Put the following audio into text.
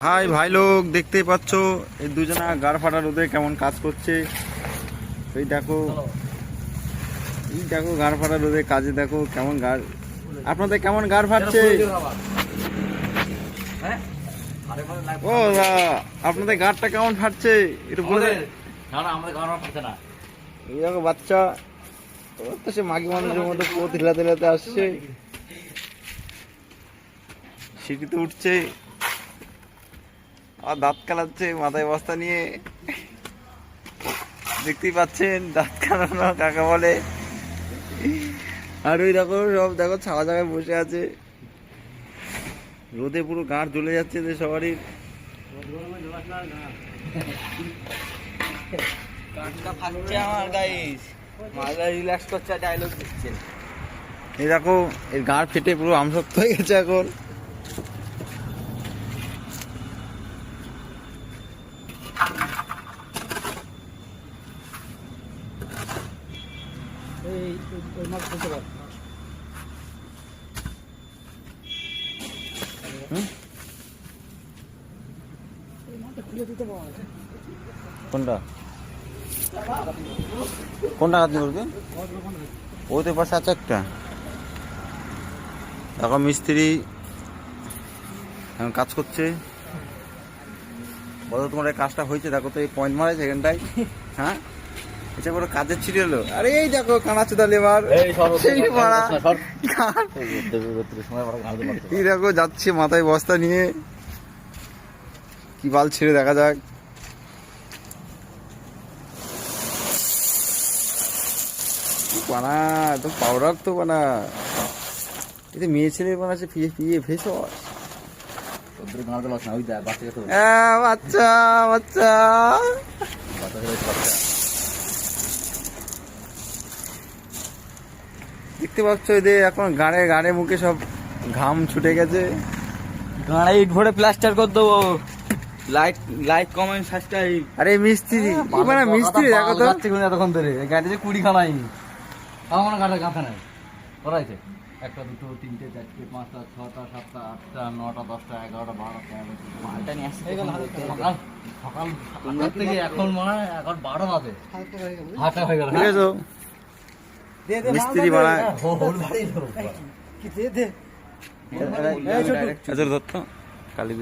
High ভাই লোক, দেখতেই পাচ্ছ এই দুজনা গাড় ফাটা রোদে কেমন কাজ করছে। এই দেখো, এই দেখো গাড় ফাটা রোদে কাজে দেখো কেমন গাড়, আপনাদের কেমন গাড় ফাটছে। ও আপনাদের গাড়টা কেমন ফাটছে একটু বলে। এই দেখো বাচ্চা, সে মাগি মানুষের মতো পোত হিলাতে হিলাতে আসছে, সিঁড়িতে উঠছে আর দাঁত কালাচ্ছে মাথায় বস্তা নিয়ে। দেখতেই পাচ্ছেন দাঁত কালানো কাকা বলে। আর ওই দেখো সব দেখো ছাওয়া জায়গায় বসে আছে, রোদে পুরো গাঁট জ্বলে যাচ্ছে যে সবারই। এই দেখো এর গাঁট ফেটে পুরো আমসক্ত হয়ে গেছে এখন। কোনটা কোনটা কাজ করবে ওতে পাশে আছে একটা। দেখো মিস্ত্রি এখন কাজ করছে। বলো তোমার এই কাজটা হয়েছে, দেখো তো এই পয়েন্ট মারাইছে এখানটায়। হ্যাঁ এটা পুরো কাজের ছিড়ে এলো। আরে এই দেখো কানাচুদা লেবার, এই দেখো যাচ্ছে মাথায় বস্তা নিয়ে, কি বাল ছেড়ে দেখা যাক। বানা তো পাউডার তো বানা, এটা মেয়ে ছেলে বানাচ্ছে পিয়ে ভেস। বাচ্চা বাচ্চা দেখতে পাচ্ছ এদের এখন গাড়ে গাড়ে মুখে সব ঘাম ছুটে গেছে। গাড়ি ইট ভরে প্লাস্টার করে দেবো। Light light comment subscribe. আরে মিস্ত্রি মানে মিস্ত্রি দেখো তো এতক্ষণ ধরে গাড়িতে 20 খানাই আমার মনে গাড়ি গাঁথা নাই করাইছে। 1 2 3 4 5 6 7 8 9 10 11 12 মালটা নিয়ে আসছে সকাল সকাল তোমরা থেকে এখন মনে হয় 11 বাজে হাঁটা হয়ে গেল। ঠিক আছে মিস্ত্রি বানায় কি দে ধরতো কালী